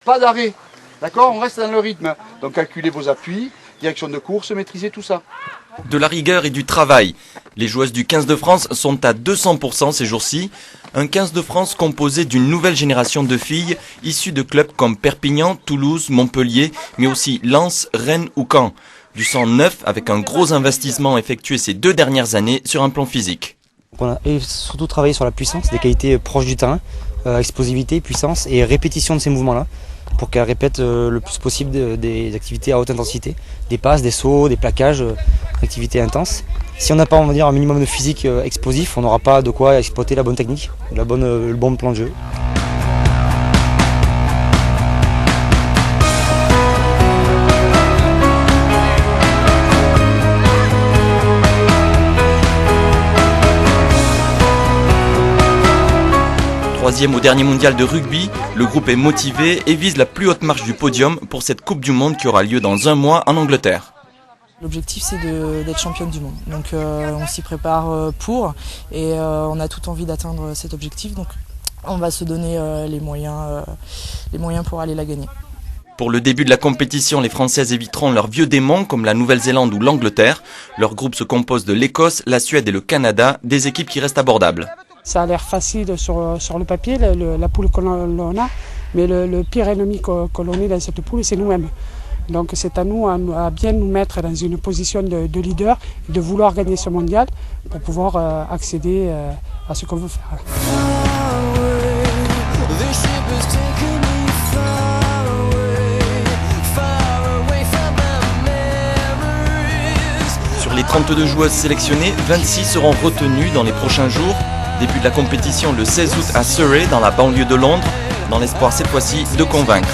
Pas d'arrêt, d'accord? On reste dans le rythme. Donc calculez vos appuis, direction de course, maîtrisez tout ça. De la rigueur et du travail. Les joueuses du 15 de France sont à 200% ces jours-ci. Un 15 de France composé d'une nouvelle génération de filles issues de clubs comme Perpignan, Toulouse, Montpellier, mais aussi Lens, Rennes ou Caen. Du sang neuf avec un gros investissement effectué ces 2 dernières années sur un plan physique. On a surtout travaillé sur la puissance, des qualités proches du terrain, explosivité, puissance et répétition de ces mouvements-là, pour qu'elle répète le plus possible des activités à haute intensité, des passes, des sauts, des plaquages, activités intenses. Si on n'a pas, on va dire, un minimum de physique explosif, on n'aura pas de quoi exploiter la bonne technique, le bon plan de jeu. Troisième au dernier mondial de rugby, le groupe est motivé et vise la plus haute marche du podium pour cette Coupe du Monde qui aura lieu dans 1 mois en Angleterre. L'objectif c'est d'être championne du monde, donc on s'y prépare pour et on a tout envie d'atteindre cet objectif, donc on va se donner les moyens pour aller la gagner. Pour le début de la compétition, les Françaises éviteront leurs vieux démons comme la Nouvelle-Zélande ou l'Angleterre. Leur groupe se compose de l'Écosse, la Suède et le Canada, des équipes qui restent abordables. Ça a l'air facile sur le papier, la poule que l'on a, mais le pire ennemi que l'on est dans cette poule, c'est nous-mêmes. Donc c'est à nous à bien nous mettre dans une position de leader, de vouloir gagner ce mondial pour pouvoir accéder à ce qu'on veut faire. Sur les 32 joueuses sélectionnées, 26 seront retenues dans les prochains jours. Début de la compétition le 16 août à Surrey, dans la banlieue de Londres, dans l'espoir cette fois-ci de convaincre.